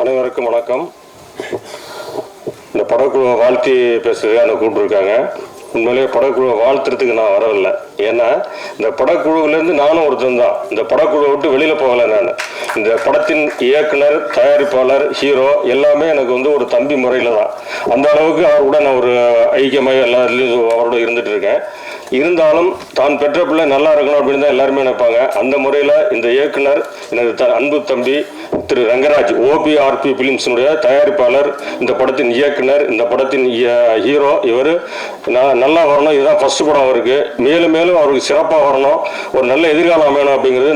அனைவருக்கும் வணக்கம். இந்த படக்குழுவை வாழ்த்தி பேசுறதுக்காக என்னை கூப்பிட்டுருக்காங்க. உண்மையிலேயே படக்குழுவை வாழ்த்துறதுக்கு நான் வரவில்லை. ஏன்னா இந்த படக்குழுவிலேருந்து நானும் ஒருத்தன் தான். இந்த படக்குழுவை விட்டு வெளியில் போகலை. நான் இந்த படத்தின் இயக்குனர், தயாரிப்பாளர், ஹீரோ எல்லாமே எனக்கு ஒரு தம்பி முறையில் தான். அந்த அளவுக்கு அவர் கூட நான் ஒரு ஐக்கியமாக எல்லாத்துலேயும் அவரோட இருந்துகிட்டு இருக்கேன். இருந்தாலும் தான் பெற்ற பிள்ளை நல்லா இருக்கணும் அப்படின்னு தான் எல்லாருமே நினைப்பாங்க. அந்த முறையில் இந்த இயக்குனர் எனது அன்பு தம்பி திரு ரங்கராஜ், OPRP பிலிம்ஸினுடைய தயாரிப்பாளர், இந்த படத்தின் இயக்குனர், இந்த படத்தின் ஹீரோ. இவர் நல்லா வரணும், இதுதான் ஃபர்ஸ்ட் படம் அவருக்கு. மேலும் மேலும் அவருக்கு சிறப்பாக வரணும், ஒரு நல்ல எதிர்காலம் அமையணும் அப்படிங்கிறது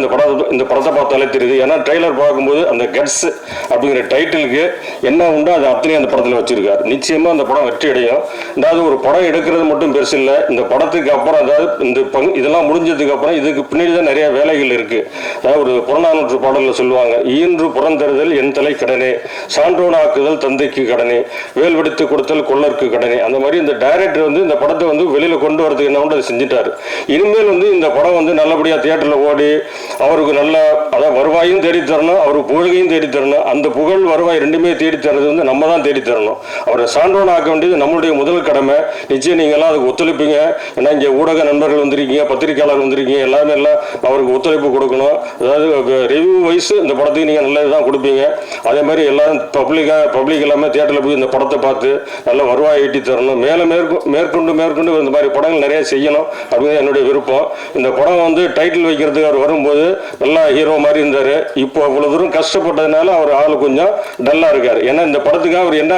இந்த படத்தை பார்த்தாலே தெரியுது. ஏன்னா ட்ரெய்லர் பார்க்கும்போது அந்த கட்ஸ் அப்படிங்கிற டைட்டிலுக்கு என்ன உண்டோ அது அத்தனையும் அந்த படத்தில் வச்சிருக்காரு. நிச்சயமாக அந்த படம் வெற்றி அடையும். அதாவது ஒரு படம் எடுக்கிறது மட்டும் பெருசு இல்லை. இந்த படத்துக்கு அப்புறம், அதாவது இந்த இதெல்லாம் முடிஞ்சதுக்கு அப்புறம் இதுக்கு பின்னாடி தான் நிறைய வேலைகள் இருக்கு. அதாவது ஒரு புறநானூற்று பாடலில் சொல்லுவாங்க, ஈன்று புறந்தருதல் என் தலை கடனே, சான்றோனாக்குதல் தந்தைக்கு கடனே, வேல்வெடுத்து கொடுத்தல் கொள்ளற்கு கடனே. அந்த மாதிரி இந்த டைரக்டர் இந்த படத்தை வெளியில கொண்டு வரதுக்கு என்ன அதை செஞ்சுட்டாரு. இனிமேல் இந்த படம் நல்லபடியா தியேட்டர்ல ஓடி அவருக்கு நல்ல வருவாயும் தேடி தரணும், அவருக்கு புகழையும் தேடி தரணும். அந்த புகழ் வருவாய் ரெண்டுமே தேடி தர்றது நம்ம தான் தேடி தரணும். அவரை சான்றோன் ஆக்க வேண்டியது நம்மளுடைய முதல் கடமை. நிச்சயம் நீங்க எல்லாம் அதுக்கு ஒத்துழைப்பீங்க. ஏன்னா இங்க ஊடக நண்பர்கள் வந்திருக்கீங்க, பத்திரிகையாளர் வந்திருக்கீங்க, எல்லாமே எல்லாம் அவருக்கு ஒத்துழைப்பு கொடுக்கணும். அதாவது ரிவ்யூ வைஸ் இந்த படத்துக்கு நீங்க நல்லது தான் கொடுப்பீங்க. அதே மாதிரி எல்லாரும் பப்ளிக் எல்லாமே தியேட்டர்ல போய் இந்த படத்தை பார்த்து நல்ல வருவாய் ஈட்டி தரணும். மேற்கொண்டு இந்த மாதிரி படங்கள் நிறைய செய்யணும் அப்படின்னு என்னுடைய விருப்பம். இந்த படம் டைட்டில் வைக்கிறதுக்கு அவர் வரும்போது நல்லா ஹீரோ மாதிரி இருந்தாரு. இப்போ அவ்வளவு தூரம் கஷ்டப்பட்டதுனால அவர் ஆளு கொஞ்சம் டல்லா இருக்காரு. ஏன்னா இந்த படத்துக்காக அவர் என்ன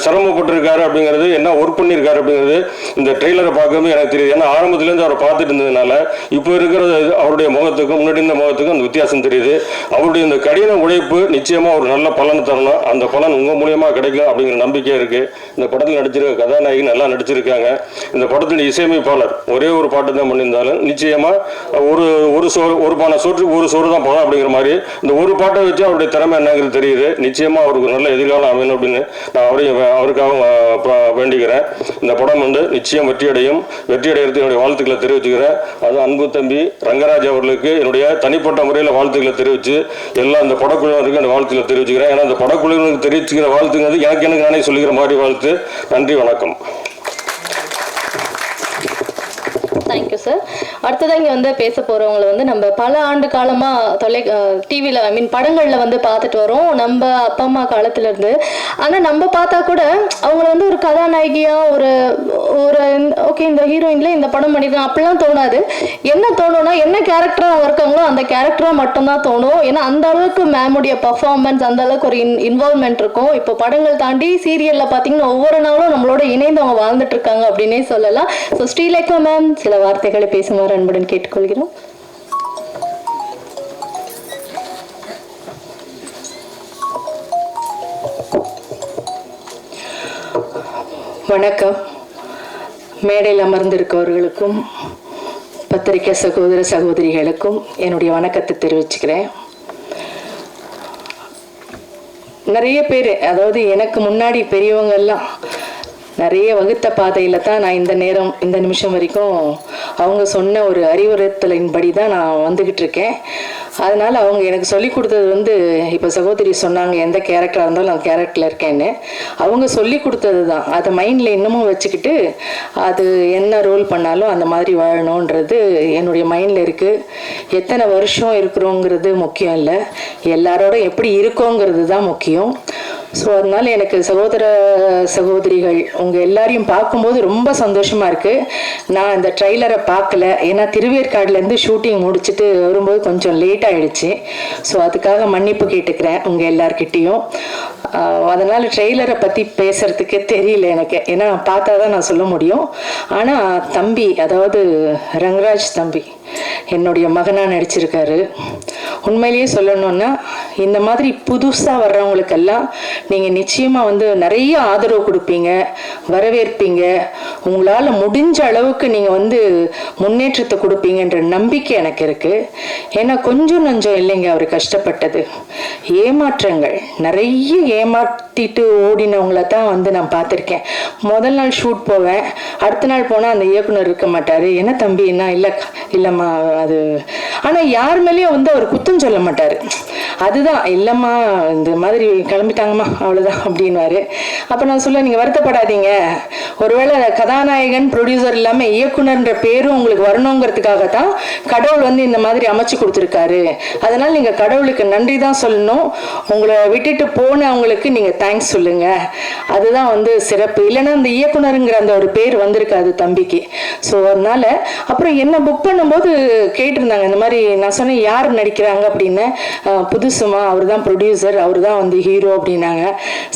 சிரமப்பட்டு இருக்காரு அப்படிங்கிறது, என்ன ஒர்க் பண்ணியிருக்காரு அப்படிங்கிறது இந்த ட்ரெய்லரை பார்க்கும்போது எனக்கு தெரியுது. ஏன்னா ஆரம்பத்திலேருந்து அவர் பார்த்துட்டு இருந்ததுனால இப்போ இருக்கிற அவருடைய முகத்துக்கும் முன்னாடி இந்த முகத்துக்கும் அந்த வித்தியாசம் தெரியுது. அவருடைய இந்த கடின உழைப்பு நிச்சயமா ஒரு நல்ல பலன் தரணும். அந்த பலன் உங்க மூலியமா கிடைக்கும் அப்படிங்கிற நம்பிக்கை இருக்கு. இந்த படத்தில் நடிச்சிருக்க கதாநாயகி நல்லா நடிச்சிருக்காங்க. இந்த படத்தின் இசையமைப்பாளர் ஒரே ஒரு பாட்டு தான் பண்ணியிருந்தாலும் நிச்சயமா ஒரு பானை சோற்றுக்கு ஒரு சோறு தான் போதும் அப்படிங்கிற மாதிரி இந்த ஒரு பாட்டை வச்சு அவருடைய திறமை என்னங்கிறது தெரியுது. நிச்சயமா அவருக்கு நல்ல எதிர்காலம் அமையணும் அப்படின்னு நான் அவருக்காக வேண்டிக்கிறேன். இந்த படம் நிச்சயம் வெற்றியடையும். வெற்றியடைகிறதுக்கு என்னுடைய வாழ்த்துக்களை தெரிவிச்சுக்கிறேன். அது அன்பு தம்பி ரங்கராஜ் அவர்களுக்கு என்னுடைய தனிப்பட்ட முறையில் வாழ்த்துக்களை தெரிவித்து எல்லாம் இந்த படக்குழுவினருக்கு அந்த வாழ்த்துக்களை தெரிவிச்சுக்கிறேன். ஏன்னா இந்த படக்குழுவினருக்கு தெரிவிச்சுக்கிற வாழ்த்துங்கிறது எனக்கு நானே சொல்லிக்கிற மாதிரி வாழ்த்து. நன்றி, வணக்கம். Thank you sir. அடுத்ததான் இங்கே பேச போகிறவங்களை நம்ம பல ஆண்டு காலமாக டிவியில் படங்களில் பார்த்துட்டு வரோம், நம்ம அப்பா அம்மா காலத்துலேருந்து. ஆனால் நம்ம பார்த்தா கூட அவங்கள ஒரு கதாநாயகியாக ஒரு ஓகே இந்த ஹீரோயின்ல இந்த படம் பண்ணியிருக்காங்க அப்படிலாம் தோணாது. என்ன தோணும்னா என்ன கேரக்டராக அவங்க இருக்காங்களோ அந்த கேரக்டராக மட்டும்தான் தோணும். ஏன்னா அந்த அளவுக்கு மேமுடைய பர்ஃபார்மன்ஸ், அந்த அளவுக்கு ஒரு இன்வால்வ்மெண்ட் இருக்கும். இப்போ படங்கள் தாண்டி சீரியலில் பார்த்தீங்கன்னா ஒவ்வொரு நாளும் நம்மளோட இணைந்து அவங்க வாழ்ந்துட்டு இருக்காங்க அப்படின்னே சொல்லலாம். ஸோ ஸ்ரீலேகா மேம் சில வார்த்தைகளை பேசுமாறு அன்புடன் கேட்டுக்கொள்கிறோம். வணக்கம். மேடையில் அமர்ந்திருக்கவர்களுக்கும் பத்திரிகை சகோதர சகோதரிகளுக்கும் என்னுடைய வணக்கத்தை தெரிவிச்சுக்கிறேன். நிறைய பேர், அதாவது எனக்கு முன்னாடி பெரியவங்க எல்லாம் நிறைய வகுத்த பாதையில் தான் நான் இந்த நிமிஷம் வரைக்கும் அவங்க சொன்ன ஒரு அறிவுறுத்தலின்படி தான் நான் வந்துக்கிட்டு இருக்கேன். அதனால் அவங்க எனக்கு சொல்லி கொடுத்தது இப்போ சகோதரி சொன்னாங்க எந்த கேரக்டராக இருந்தாலும் அந்த கேரக்டரில் இருக்கேன்னு. அவங்க சொல்லி கொடுத்தது தான், அதை மைண்டில் இன்னமும் வச்சுக்கிட்டு அது என்ன ரோல் பண்ணாலும் அந்த மாதிரி வாழணுன்றது என்னுடைய மைண்டில் இருக்குது. எத்தனை வருஷம் இருக்கிறோங்கிறது முக்கியம் இல்லை, எல்லாரோட எப்படி இருக்கோங்கிறது தான் முக்கியம். ஸோ அதனால் எனக்கு சகோதர சகோதரிகள் உங்கள் எல்லாரையும் பார்க்கும்போது ரொம்ப சந்தோஷமாக இருக்குது. நான் இந்த ட்ரெய்லரை பார்க்கல, ஏன்னா திருவேற்காடுலேருந்து ஷூட்டிங் முடிச்சுட்டு வரும்போது கொஞ்சம் லேட் ஆகிடுச்சு. ஸோ அதுக்காக மன்னிப்பு கேட்டுக்கிறேன் உங்கள் எல்லார்கிட்டேயும். அதனால் ட்ரெய்லரை பற்றி பேசுகிறதுக்கு தெரியல எனக்கு, ஏன்னா பார்த்தா தான் நான் சொல்ல முடியும். ஆனால் தம்பி, அதாவது ரங்கராஜ் தம்பி என்னுடைய மகனாக நடிச்சிருக்காரு. உண்மையிலேயே சொல்லணுன்னா இந்த மாதிரி புதுசாக வர்றவங்களுக்கெல்லாம் நீங்கள் நிச்சயமாக நிறைய ஆதரவு கொடுப்பீங்க, வரவேற்பீங்க. உங்களால் முடிஞ்ச அளவுக்கு நீங்கள் முன்னேற்றத்தை கொடுப்பீங்கன்ற நம்பிக்கை எனக்கு இருக்குது. ஏன்னா கொஞ்சம் நஞ்சம் இல்லைங்க அவர் கஷ்டப்பட்டது. ஏமாற்றங்கள் நிறைய ஏமாற்றிட்டு ஓடினவங்கள தான் நான் பார்த்துருக்கேன். முதல் நாள் ஷூட் போவேன், அடுத்த நாள் போனால் அந்த இயக்குனர் இருக்க மாட்டார். என்ன தம்பி, என்ன இல்லைம்மா இல்லைம்மா அது. ஆனால் யார் மேலேயும் வந்து அவர் குத்தம் சொல்ல மாட்டார். அதுதான் இல்லைம்மா இந்த மாதிரி கிளம்பிட்டாங்கம்மா அவ்வளோதான் அப்படின்வாரு. அப்போ நான் சொல்ல, நீங்கள் வருத்தப்படாதீங்க, ஒருவேளை கதாநாயகன் ப்ரொடியூசர் இல்லாமல் இயக்குனர்ன்ற பேரும் உங்களுக்கு வரணுங்கிறதுக்காக தான் கடவுள் வந்து இந்த மாதிரி அமைச்சு கொடுத்துருக்காரு. அதனால் நீங்கள் கடவுளுக்கு நன்றி தான் சொல்லணும். உங்களை விட்டுட்டு போனவங்களுக்கு நீங்கள் தேங்க்ஸ் சொல்லுங்க, அதுதான் வந்து சிறப்பு. இல்லைன்னா அந்த இயக்குனருங்கிற அந்த ஒரு பேர் வந்திருக்காது தம்பிக்கு. ஸோ அதனால அப்புறம் என்ன புக் பண்ணும்போது கேட்டிருந்தாங்க இந்த மாதிரி. நான் சொன்னேன் யார் நடிக்கிறாங்க அப்படின்னு. புதுசுமா, அவர் தான் ப்ரொடியூசர், அவர் தான் வந்து ஹீரோ அப்படின்னாங்க.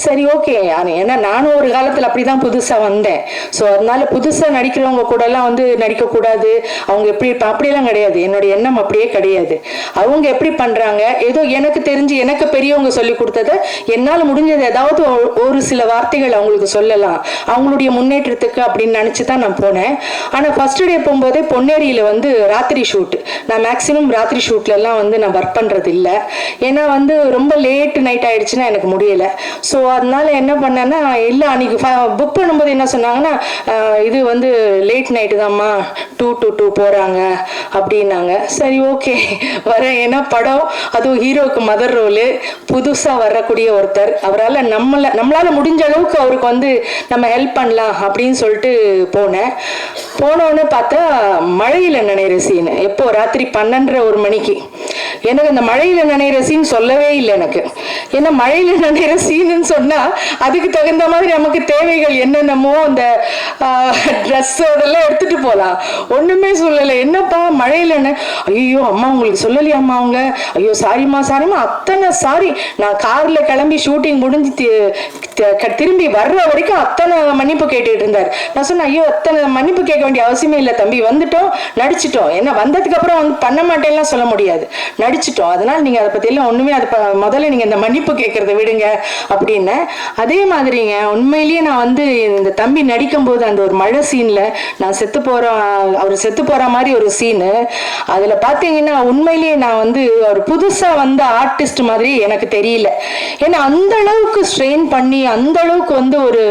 சரி ஓகே, ஏன்னா நானும் ஒரு காலத்தில் அப்படி தான் புதுசாக வந்தேன். ஸோ அதனால புதுசாக நடிக்கிறவங்க கூடலாம் வந்து நடிக்கக்கூடாது, அவங்க எப்படி அப்படியெல்லாம் கிடையாது. என்னுடைய எண்ணம் அப்படியே கிடையாது. அவங்க எப்படி பண்ணுறாங்க, ஏதோ எனக்கு தெரிஞ்சு எனக்கு பெரியவங்க சொல்லி கொடுத்ததை என்னால் முடிஞ்சது ஏதாவது ஒரு சில வார்த்தைகள் அவங்களுக்கு சொல்லலாம் அவங்களுடைய முன்னேற்றத்துக்கு அப்படின்னு நினச்சி தான் நான் போனேன். ஆனால் ஃபர்ஸ்ட் டே போகும்போதே பொன்னேரியில் வந்து ராத்திரி ஷூட். நான் மேக்ஸிமம் ராத்திரி ஷூட்லலாம் வந்து நான் ஒர்க் பண்ணுறது இல்லை. ஏன்னா வந்து ரொம்ப லேட் நைட் ஆகிடுச்சுன்னா எனக்கு முடியலை. ஸோ அதனால என்ன பண்ணேன்னா, இல்லை அன்றைக்கி புக் பண்ணும்போது என்ன சொன்னாங்கன்னா, இது வந்து லேட் நைட்டு தான்மா 2 to 2 போகிறாங்க அப்படின்னாங்க. சரி ஓகே வரேன். ஏன்னா படம் அதுவும் ஹீரோவுக்கு மதர் ரோலு, புதுசாக வரக்கூடிய ஒருத்தர், அவரால் நம்மளால் முடிஞ்ச அளவுக்கு அவருக்கு வந்து நம்ம ஹெல்ப் பண்ணலாம் அப்படின்னு சொல்லிட்டு போனேன். போனோன்னு பார்த்தா மழையில் நனைகிற சீன். எப்போ ராத்திரி 12:30 மணிக்கு. எனக்கு அந்த மழையில் நனைகிற சீன் சொல்லவே இல்லை எனக்கு. ஏன்னா மழையில் நனைகிற சீனுன்னு சொன்னால் அதுக்கு தகுந்த மாதிரி நமக்கு தேவைகள் என்னென்னமோ அந்த ட்ரெஸ் அதெல்லாம் எடுத்துகிட்டு போகலாம். ஒன்றுமே சொல்லலை. என்னப்பா மழையில் என்ன, ஐயோ அம்மா உங்களுக்கு சொல்லலையாம்மா அவங்க, ஐயோ சாரிம்மா அத்தனை சாரி. நான் காரில் கிளம்பி ஷூட்டிங் முடிஞ்சு திரும்பி வர்ற வரைக்கும் அத்தனை மன்னிப்பு கேட்டுட்டு இருந்தார். நான் சொன்னேன், ஐயோ அத்தனை மன்னிப்பு கேட்க வேண்டிய அவசியமே இல்லை தம்பி, வந்துட்டோம் நடிச்சிட்டோம். ஏன்னா வந்ததுக்கு அப்புறம் வந்து பண்ண மாட்டேன்லாம் சொல்ல முடியாது, நடிச்சிட்டோம். அதனால நீங்க அதை பத்தி எல்லாம் ஒண்ணுமே அதை முதல்ல நீங்க இந்த மன்னிப்பு கேட்கறத விடுங்க அப்படின்னு. அதே மாதிரிங்க உண்மையிலேயே நான் வந்து இந்த தம்பி நடிக்கும் போது அந்த ஒரு மழை சீன்ல நான் அவர் செத்து போற மாதிரி ஒரு சீனு. அதுல பாத்தீங்கன்னா உண்மையிலேயே நான் வந்து ஒரு புதுசா வந்த ஆர்டிஸ்ட் மாதிரி எனக்கு தெரியல. ஏன்னா அந்த அளவுக்கு ஸ்ட்ரெயின் பண்ணி அந்த அளவுக்கு வந்து ஒரு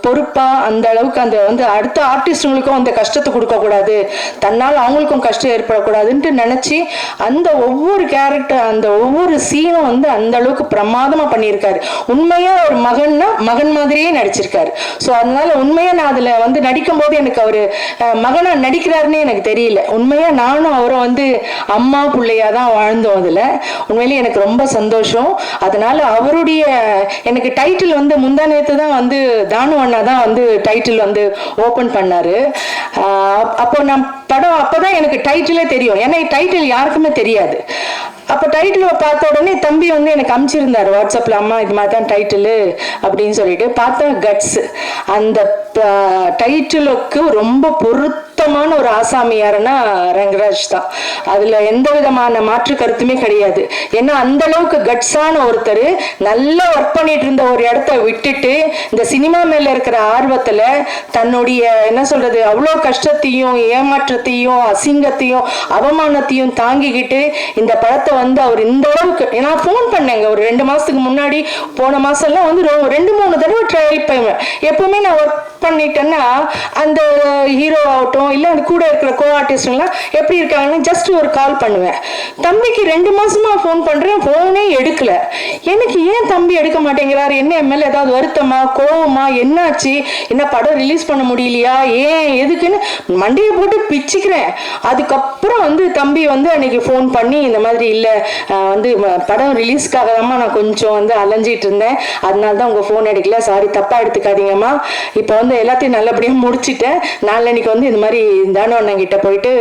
பொறுப்பா அந்த அளவுக்கு அந்த வந்து அடுத்த ஆர்டிஸ்டுங்களுக்கும் அந்த கஷ்டத்தை கொடுக்க கூடாது, தன்னால் அவங்களுக்கும் கஷ்டம் ஏற்படக்கூடாதுன்ட்டு நினைச்சு அந்த ஒவ்வொரு கேரக்டர் அந்த ஒவ்வொரு சீனும் வந்து அந்த அளவுக்கு பிரமாதமா பண்ணியிருக்காரு. உண்மையா ஒரு மகன்னா மகன் மாதிரியே நடிச்சிருக்காரு. ஸோ அதனால உண்மையா நான் அதுல வந்து நடிக்கும் போது எனக்கு அவரு மகனா நடிக்கிறாருன்னு எனக்கு தெரியல. உண்மையா நானும் அவரும் வந்து அம்மா பிள்ளையா தான் வாழ்ந்தோம். அதுல உண்மையிலேயே எனக்கு ரொம்ப சந்தோஷம். அதனால அவருடைய எனக்கு டைட்டில் வந்து முந்தா நேத்து தான் வந்து தானு அண்ணா தான் வந்து டைட்டில் வந்து ஓபன் பண்ணாரு. அப்போ நான் படம் அப்பதான் எனக்கு டைட்டிலே தெரியும். ஏன்னா டைட்டில் யாருக்குமே தெரியாது. அப்போ டைட்டில் பார்த்த உடனே தம்பி வந்து எனக்கு அனுப்பிச்சிருந்தார் வாட்ஸ்அப்பில், அம்மா இது மாதிரி தான் டைட்டிலு அப்படின்னு சொல்லிட்டு. பார்த்தா கட்ஸ். அந்த டைட்டிலுக்கு ரொம்ப பொருத்தமான ஒரு ஆசாமி யாருன்னா ரங்கராஜ் தான். அதில் எந்த விதமான மாற்று கருத்துமே கிடையாது. ஏன்னா அந்த அளவுக்கு கட்ஸான ஒருத்தர் நல்லா ஒர்க் பண்ணிட்டு இருந்த ஒரு இடத்த விட்டுட்டு இந்த சினிமா மேல இருக்கிற ஆர்வத்தில் தன்னுடைய என்ன சொல்றது அவ்வளோ கஷ்டத்தையும் ஏமாற்றத்தையும் அசிங்கத்தையும் அவமானத்தையும் தாங்கிக்கிட்டு இந்த படத்தை வந்து அவர் இந்த அளவுக்கு. நான் ஃபோன் பண்ணேங்க ஒரு 2 மாசத்துக்கு முன்னாடி, போன மாசம்லாம் வந்து 2-3 தடவை ட்ரையல் பண்ணுவேன். எப்பவுமே நான் ஒர்க் பண்ணிட்டேன்னா அந்த ஹீரோ ஆகட்டும் இல்லை அந்த கூட இருக்கிற கோ ஆர்டிஸ்ட்லாம் எப்படி இருக்காங்கன்னு ஜஸ்ட் ஒரு கால் பண்ணுவேன். தம்பிக்கு 2 மாசமா ஃபோன் பண்றேன், ஃபோனே எடுக்கல. எனக்கு ஏன் தம்பி எடுக்க மாட்டேங்கிறாரு, என்ன எம்எல்ஏ ஏதாவது வருத்தமா கோவமா என்னாச்சு, என்ன படம் ரிலீஸ் பண்ண முடியலையா, ஏன் எதுக்குன்னு மண்டையை போட்டு பிச்சுக்கிறேன். அதுக்கப்புறம் வந்து தம்பி வந்து அன்னைக்கு ஃபோன் பண்ணி இந்த மாதிரி இல்லை வந்து படம் ரிலீஸ்க்காக தான் நான் கொஞ்சம் வந்து அலைஞ்சிட்டு இருந்தேன், அதனால தான் உங்கள் ஃபோன் எடுக்கல, சாரி தப்பா எடுத்துக்காதீங்கம்மா, இப்போ வந்து எல்லாத்தையும் நல்லபடியாக முடிச்சுட்டேன், நாளைக்கு வந்து இந்த மாதிரி தானு அண்ணன் கிட்ட போயிட்டு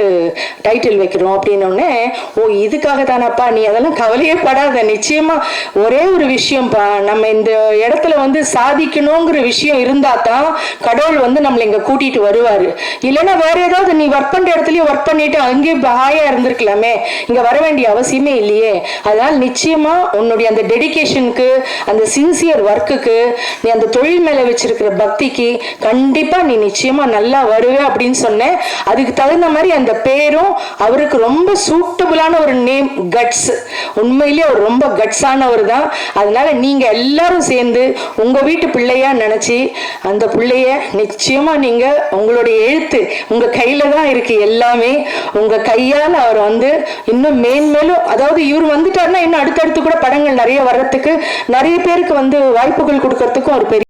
டைட்டில் வைக்கிறோம் அப்படின்னோடனே, ஓ இதுக்காக தானப்பா, நீ அதெல்லாம் கவலையே படாத, நிச்சயமா ஒரே ஒரு விஷயம்ப்பா, நம்ம இந்த இடத்துல வந்து சாதிக்கணுங்கிற விஷயம் இருந்தா தான் கடவுள் வந்து நம்மளை இங்க கூட்டிட்டு வருவாரு. இல்லைன்னா வேற ஏதாவது நீ ஒர்க் பண்ற இடத்துலயே ஒர்க் பண்ணிட்டு அங்கேயே ஹாயா இருந்திருக்கலாமே, இங்க வர வேண்டிய அவசியமே இல்லையே. அதனால நிச்சயமா உன்னுடைய அந்த டெடிகேஷனுக்கு அந்த சின்சியர் ஒர்க்குக்கு நீ அந்த தொழில் மேல வச்சிருக்கிற பக்திக்கு கண்டிப்பா நீ நிச்சயமா நல்லா வருவே அப்படின்னு சொன்னேன். அதுக்கு தகுந்த மாதிரி அந்த பேரும் அவருக்கு ரொம்ப சூட்டபுளான ஒரு நேம், கட்ஸ். உண்மையிலேயே அவர் ரொம்ப கட்ஸானவர் தான். அதனால நீங்க எல்லாரும் சேர்ந்து உங்க வீட்டு பிள்ளையா நினைச்சு அந்த பிள்ளைய நிச்சயமா நீங்க உங்களுடைய எழுத்து உங்க கையில தான் இருக்கு. எல்லாமே உங்க கையால் அவர் வந்து இன்னும் மேன்மேலும், அதாவது இவர் வந்துட்டாருன்னா இன்னும் அடுத்தடுத்து கூட படங்கள் நிறைய வர்றதுக்கு, நிறைய பேருக்கு வந்து வாய்ப்புகள் கொடுக்கறதுக்கும் ஒரு பெரிய